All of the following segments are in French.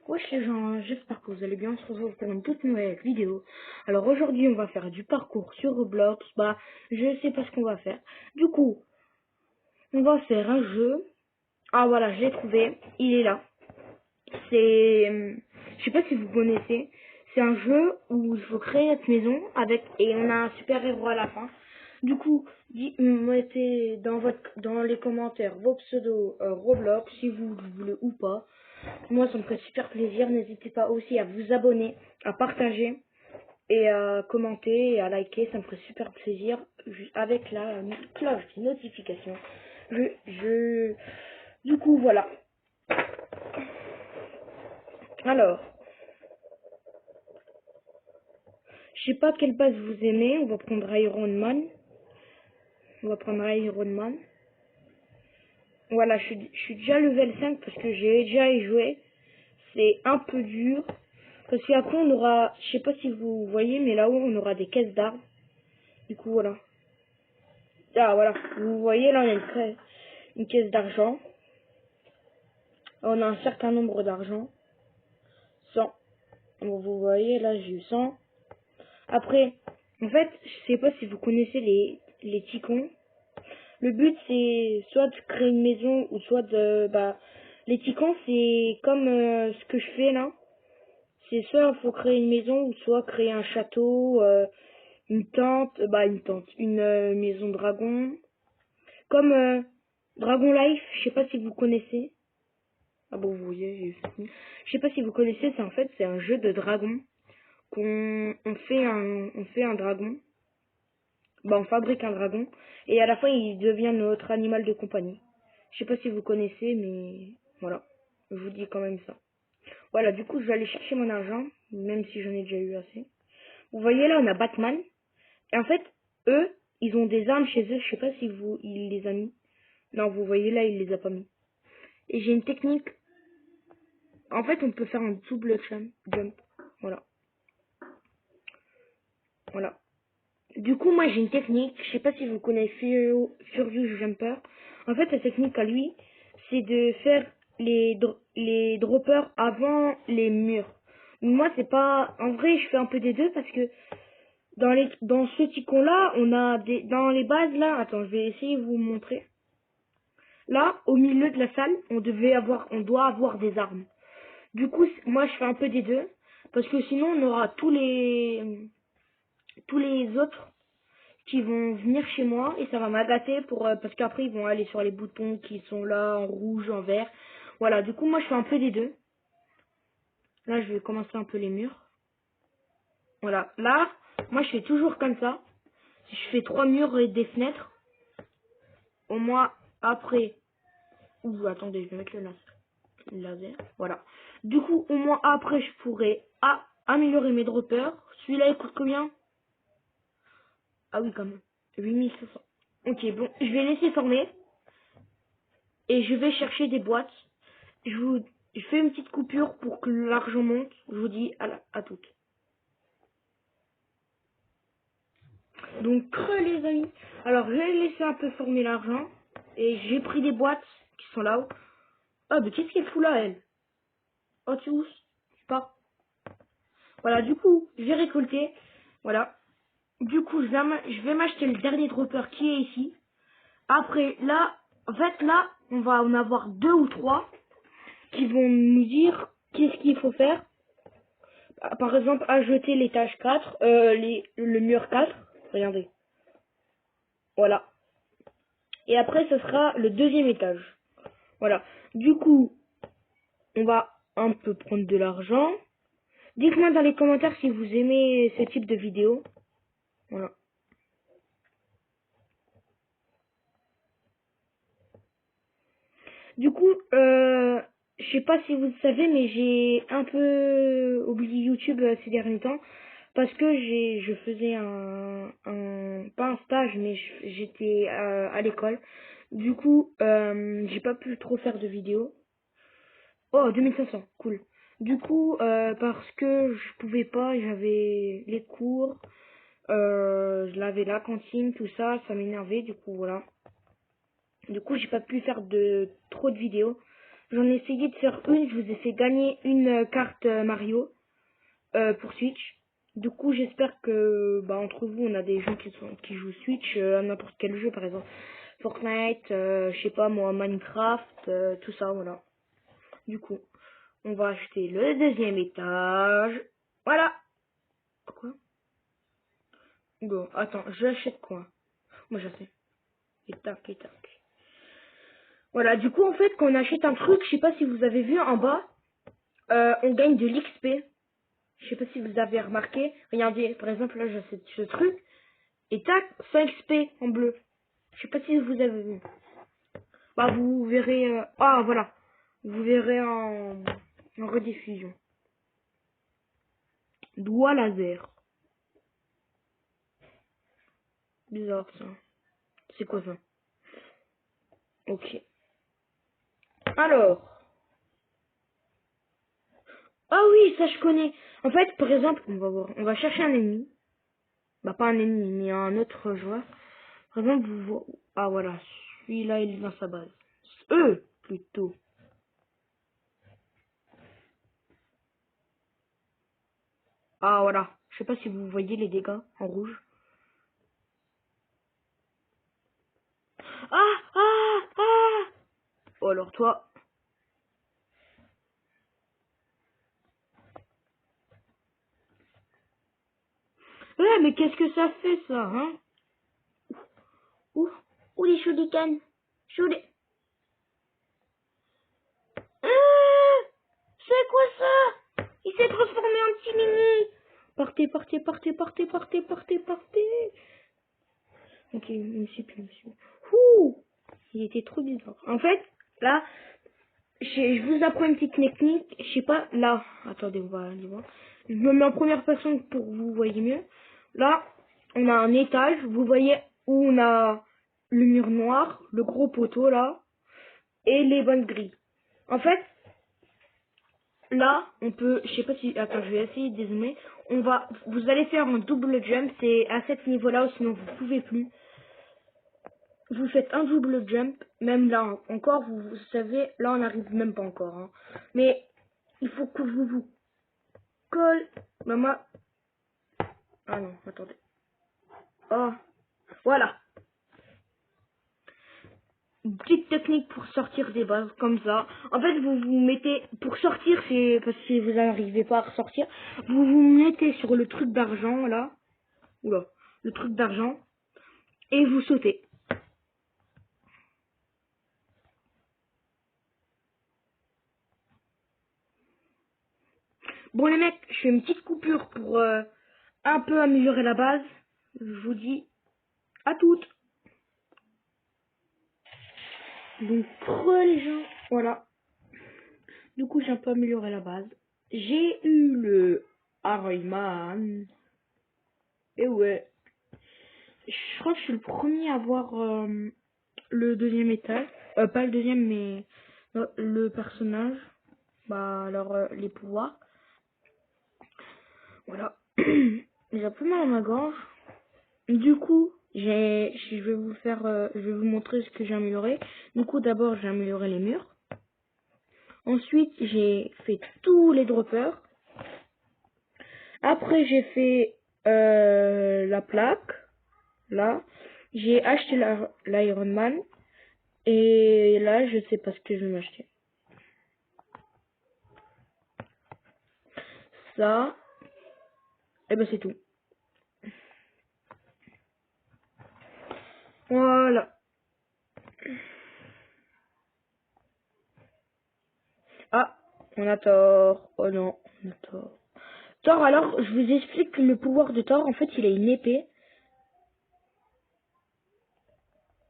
Wesh les gens, j'espère que vous allez bien, on se retrouve pour une toute nouvelle vidéo. Alors aujourd'hui on va faire du parcours sur Roblox, je sais pas ce qu'on va faire. Du coup, on va faire un jeu. Ah voilà, je l'ai trouvé, il est là. Je sais pas si vous connaissez, c'est un jeu où il faut créer notre maison et on a un super héros à la fin. Du coup, mettez dans les commentaires vos pseudos Roblox si vous voulez ou pas. Moi, ça me ferait super plaisir. N'hésitez pas aussi à vous abonner, à partager et à commenter et à liker. Ça me ferait super plaisir avec la cloche de notification. Du coup, voilà. Alors, je sais pas quelle base vous aimez. On va prendre Iron Man. Voilà, je suis déjà level 5 parce que j'ai déjà y joué. C'est un peu dur. Parce qu'après, on aura, je sais pas si vous voyez, mais là-haut, on aura des caisses d'armes. Du coup, voilà. Ah, voilà. Vous voyez, là, on a une caisse d'argent. On a un certain nombre d'argent. 100. Bon, vous voyez, là, j'ai eu 100. Après, en fait, je sais pas si vous connaissez les ticons. Le but, c'est soit de créer une maison ou soit les ticons, c'est comme ce que je fais là. C'est soit il faut créer une maison ou soit créer un château, une une maison dragon. Comme Dragon Life, je sais pas si vous connaissez. Ah bon, vous voyez, je sais pas si vous connaissez, c'est un jeu de dragon on fait un dragon. On fabrique un dragon et à la fin il devient notre animal de compagnie. Je sais pas si vous connaissez, mais voilà, je vous dis quand même ça. Voilà, du coup je vais aller chercher mon argent, même si j'en ai déjà eu assez. Vous voyez là, on a Batman. Et en fait, eux, ils ont des armes chez eux. Je sais pas si il les a mis. Non, vous voyez là, il les a pas mis. Et j'ai une technique. En fait, on peut faire un double jump. Voilà. Voilà. Du coup, moi, j'ai une technique. Je sais pas si vous connaissez Furious Jumper. En fait, la technique à lui, c'est de faire les droppers avant les murs. Moi, c'est pas... En vrai, je fais un peu des deux parce que dans ce ticon-là, on a dans les bases, là... Attends, je vais essayer de vous montrer. Là, au milieu de la salle, on doit avoir des armes. Du coup, moi, je fais un peu des deux. Parce que sinon, on aura tous les autres qui vont venir chez moi et ça va m'agacer parce qu'après, ils vont aller sur les boutons qui sont là, en rouge, en vert. Voilà, du coup, moi, je fais un peu des deux. Là, je vais commencer un peu les murs. Voilà, là, moi, je fais toujours comme ça. Si je fais 3 murs et des fenêtres, au moins, après... Ouh, attendez, je vais mettre le laser. Voilà. Du coup, au moins après, je pourrais améliorer mes droppers. Celui-là, il coûte combien? Ah oui, quand même. 8500. Ok, bon, je vais laisser former. Et je vais chercher des boîtes. Je fais une petite coupure pour que l'argent monte. Je vous dis à toutes. Donc, les amis. Alors, j'ai laissé un peu former l'argent. Et j'ai pris des boîtes qui sont là-haut. Ah, mais qu'est-ce qu'elle fout là, elle? Oh, tu où? Je sais pas. Voilà, du coup, j'ai récolté. Voilà. Du coup, je vais m'acheter le dernier dropper qui est ici. Après, là, en fait, là, on va en avoir 2 ou 3 qui vont nous dire qu'est-ce qu'il faut faire. Par exemple, ajouter l'étage 4, le mur 4. Regardez. Voilà. Et après, ce sera le deuxième étage. Voilà. Du coup, on va un peu prendre de l'argent. Dites-moi dans les commentaires si vous aimez ce type de vidéo. Voilà. Du coup, je sais pas si vous le savez, mais j'ai un peu oublié YouTube ces derniers temps parce que je faisais pas un stage, mais j'étais à l'école. Du coup, j'ai pas pu trop faire de vidéos. Oh, 2500, cool. Du coup, parce que je pouvais pas, j'avais les cours, je l'avais la cantine, tout ça, ça m'énervait, du coup, voilà. Du coup, j'ai pas pu faire trop de vidéos. J'en ai essayé de faire une. Je vous ai fait gagner une carte Mario pour Switch. Du coup, j'espère que entre vous, on a des gens qui jouent Switch à n'importe quel jeu, par exemple Fortnite, je sais pas moi, Minecraft, tout ça, voilà. Du coup, on va acheter le deuxième étage. Voilà. Quoi? Bon, attends, j'achète quoi? Moi, je sais. Et tac, et tac. Voilà, du coup, en fait, quand on achète un truc, je sais pas si vous avez vu en bas, on gagne de l'XP. Je sais pas si vous avez remarqué. Regardez, par exemple, là, j'achète ce truc. Et tac, 5 XP en bleu. Je sais pas si vous avez vu. Bah, vous verrez... Ah, voilà. Vous verrez en rediffusion. Doigt laser. Bizarre, ça. C'est quoi ça? Ok. Alors. Ah oui, ça je connais. En fait, par exemple, on va voir. On va chercher un ennemi. Bah, pas un ennemi, mais un autre joueur. Par exemple, vous voyez... Ah, voilà. Celui-là, il est dans sa base. Eux, plutôt. Ah, voilà. Je sais pas si vous voyez les dégâts en rouge. Ah, ah, ah. Oh, alors toi. Ouais, mais qu'est-ce que ça fait, ça, hein? Ouh, ouh, les shurikens. Shuri... Ah, c'est quoi ça? Il s'est transformé en petit mini. Partez, partez, partez, partez, partez, partez, partez. Ok, monsieur, monsieur. Ouh, il était trop bizarre. En fait, là, je vous apprends une petite technique. Je sais pas, là. Attendez, on va aller voir. Je me mets en première personne pour que vous voyez mieux. Là, on a un étage. Vous voyez où on a le mur noir, le gros poteau là, et les bonnes grilles. En fait, là, on peut, je sais pas si, attends, je vais essayer de dézoomer. Vous allez faire un double jump. C'est à cet niveau-là, ou sinon vous pouvez plus. Vous faites un double jump, même là encore, vous savez, là on n'arrive même pas encore. Hein. Mais il faut que vous collez. Maman. Ah non, attendez. Oh, voilà. Une petite technique pour sortir des bases comme ça. En fait, vous vous mettez pour sortir, c'est parce que vous n'arrivez pas à ressortir. Vous vous mettez sur le truc d'argent là, oula, le truc d'argent, et vous sautez. Bon les mecs, je fais une petite coupure pour un peu améliorer la base. Je vous dis à toutes. Donc pour les gens, voilà. Du coup j'ai un peu amélioré la base. J'ai eu le Harryman. Et ouais. Je crois que je suis le premier à avoir le deuxième étage. Pas le deuxième mais le personnage. Bah alors les pouvoirs. Voilà. J'ai un peu mal à ma gorge. Du coup, je vais vous faire, je vais vous montrer ce que j'ai amélioré. Du coup, d'abord, j'ai amélioré les murs. Ensuite, j'ai fait tous les droppers. Après, j'ai fait la plaque. Là, j'ai acheté l'Iron Man. Et là, je sais pas ce que je vais m'acheter. Ça, et ben c'est tout. Voilà. Ah, on a tort. Oh non, on a tort. Thor, alors, je vous explique le pouvoir de Thor. En fait, il a une épée.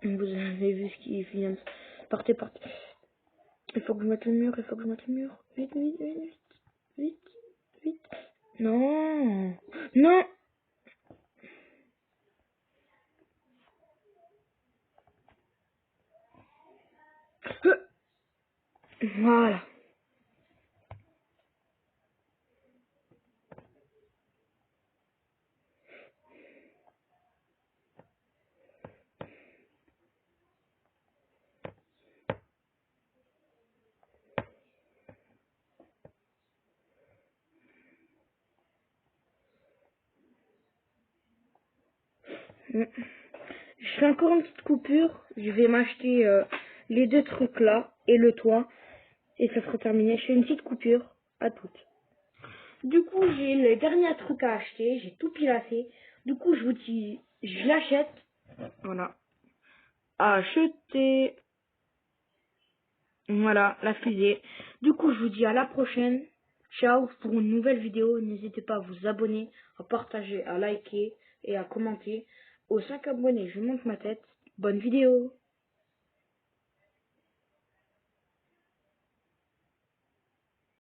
Vous avez vu ce qu'il vient de... Partez, partez. Il faut que je mette le mur, il faut que je mette le mur. Vite, vite, vite, vite, vite, vite. Non, non. Voilà. Je fais encore une petite coupure. Je vais m'acheter les 2 trucs là et le toit. Et ça sera terminé. Je fais une petite coupure. À toutes. Du coup, j'ai les derniers trucs à acheter. J'ai tout pilassé. Du coup, je vous dis, je l'achète. Voilà. Acheter. Voilà, la fusée. Du coup, je vous dis à la prochaine. Ciao pour une nouvelle vidéo. N'hésitez pas à vous abonner, à partager, à liker et à commenter. Aux 5 abonnés, je monte ma tête. Bonne vidéo.